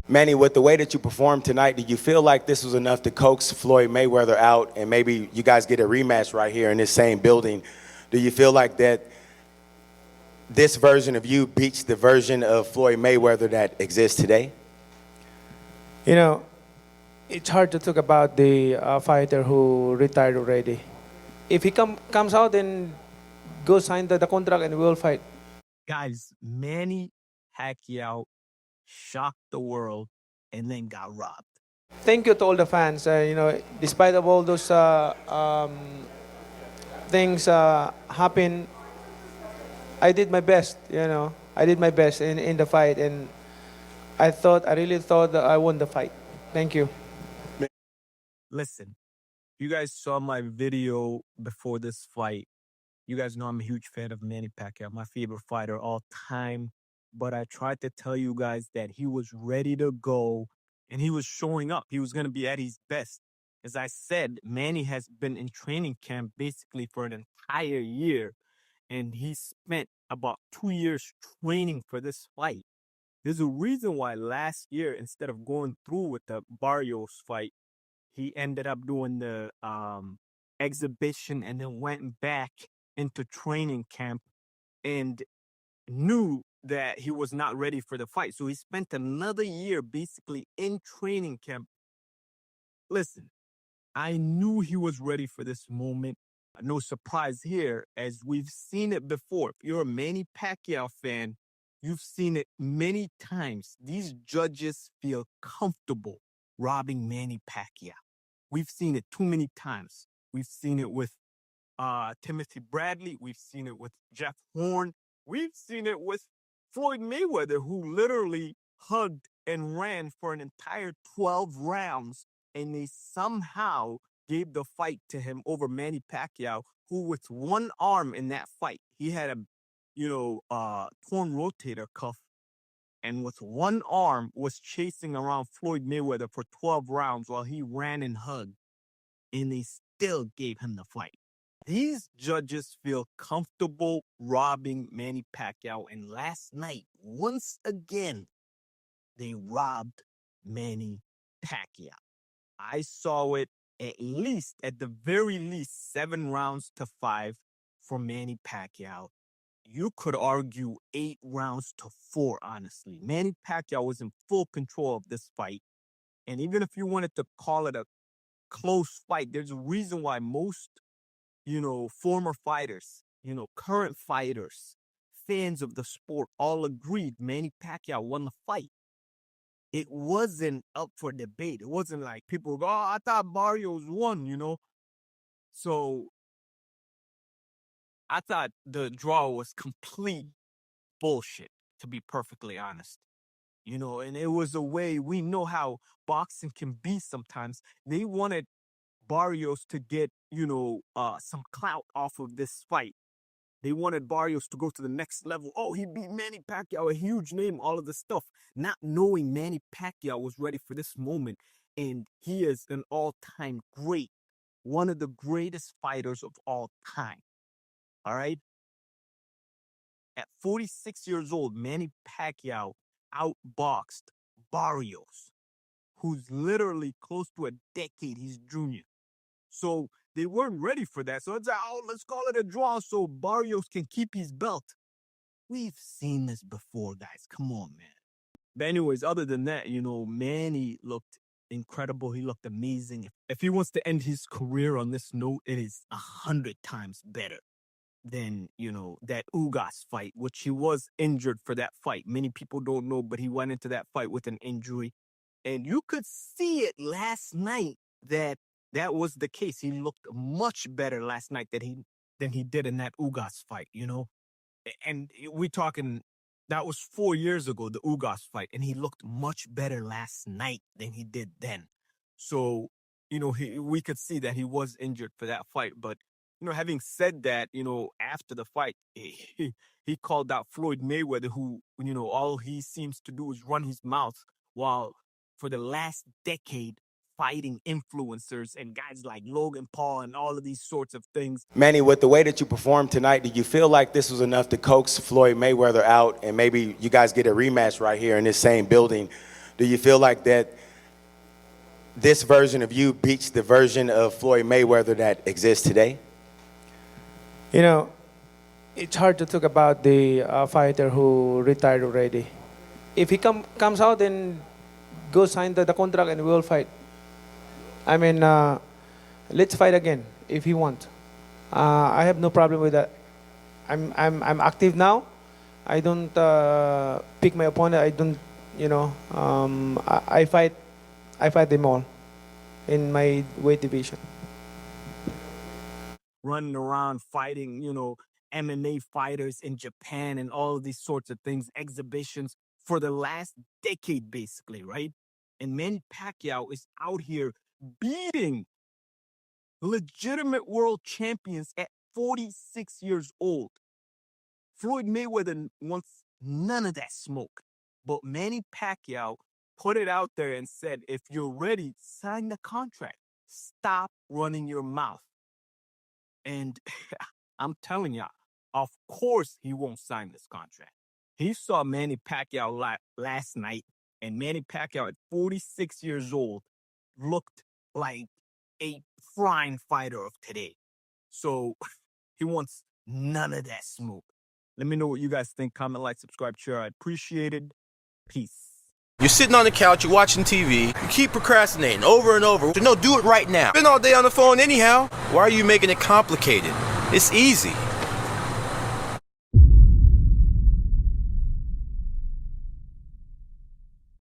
Manny, with the way that you performed tonight, did you feel like this was enough to coax Floyd Mayweather out and maybe you guys get a rematch right here in this same building? Do you feel like that this version of you beats the version of Floyd Mayweather that exists today? You know, it's hard to talk about the fighter who retired already. If he comes out and go sign the contract and we'll fight. Guys, Manny Pacquiao shocked the world and then got robbed. Thank you to all the fans. Despite of all those things happen, I did my best. I did my best in the fight, and I really thought that I won the fight. Thank you. Listen, you guys saw my video before this fight. You guys know I'm a huge fan of Manny Pacquiao, my favorite fighter all time. But I tried to tell you guys that he was ready to go and he was showing up. He was going to be at his best. As I said, Manny has been in training camp basically for an entire year. And he spent about 2 years training for this fight. There's a reason why last year, instead of going through with the Barrios fight, he ended up doing the exhibition and then went back into training camp and knew that he was not ready for the fight. So he spent another year basically in training camp. Listen, I knew he was ready for this moment. No surprise here, as we've seen it before. If you're a Manny Pacquiao fan, you've seen it many times. These judges feel comfortable robbing Manny Pacquiao. We've seen it too many times. We've seen it with Timothy Bradley. We've seen it with Jeff Horn. We've seen it with Floyd Mayweather, who literally hugged and ran for an entire 12 rounds, and they somehow gave the fight to him over Manny Pacquiao, who with one arm in that fight, he had a, torn rotator cuff, and with one arm was chasing around Floyd Mayweather for 12 rounds while he ran and hugged, and they still gave him the fight. These judges feel comfortable robbing Manny Pacquiao, and last night, once again, they robbed Manny Pacquiao. I saw it at the very least, 7 rounds to 5 for Manny Pacquiao. You could argue 8 rounds to 4, honestly. Manny Pacquiao was in full control of this fight. And even if you wanted to call it a close fight, there's a reason why most, former fighters, current fighters, fans of the sport all agreed Manny Pacquiao won the fight. It wasn't up for debate. It wasn't like people go, oh, I thought Barrios won. So I thought the draw was complete bullshit, to be perfectly honest. And it was a way we know how boxing can be sometimes. They wanted Barrios to get, some clout off of this fight. They wanted Barrios to go to the next level. Oh, he beat Manny Pacquiao, a huge name, all of this stuff. Not knowing Manny Pacquiao was ready for this moment. And he is an all-time great, one of the greatest fighters of all time. All right? At 46 years old, Manny Pacquiao outboxed Barrios, who's literally close to a decade his junior. So they weren't ready for that. So it's like, oh, let's call it a draw so Barrios can keep his belt. We've seen this before, guys. Come on, man. But anyways, other than that, Manny looked incredible. He looked amazing. If he wants to end his career on this note, it is 100 times better than, that Ugas fight, which he was injured for that fight. Many people don't know, but he went into that fight with an injury. And you could see it last night that was the case. He looked much better last night than he did in that Ugas fight, And we're talking, that was 4 years ago, the Ugas fight, and he looked much better last night than he did then. So, we could see that he was injured for that fight. But, having said that, after the fight, he called out Floyd Mayweather, who, all he seems to do is run his mouth, while for the last decade, fighting influencers and guys like Logan Paul and all of these sorts of things. Manny, with the way that you performed tonight, did you feel like this was enough to coax Floyd Mayweather out and maybe you guys get a rematch right here in this same building? Do you feel like that this version of you beats the version of Floyd Mayweather that exists today? You know, it's hard to talk about the fighter who retired already. If he comes out and go sign the contract and we'll fight. I mean, let's fight again if he wants. I have no problem with that. I'm active now. I don't pick my opponent. I don't, I fight them all in my weight division. Running around fighting, MMA fighters in Japan and all of these sorts of things, exhibitions for the last decade, basically, right? And Manny Pacquiao is out here beating legitimate world champions at 46 years old. Floyd Mayweather wants none of that smoke. But Manny Pacquiao put it out there and said, if you're ready, sign the contract. Stop running your mouth. And I'm telling y'all, of course he won't sign this contract. He saw Manny Pacquiao last night, and Manny Pacquiao at 46 years old looked like a prime fighter of today. So he wants none of that smoke. Let me know what you guys think. Comment, like, subscribe, share. I appreciate it. Peace. You're sitting on the couch, you're watching TV, you keep procrastinating over and over. No, do it right now. Been all day on the phone anyhow. Why are you making it complicated? It's easy.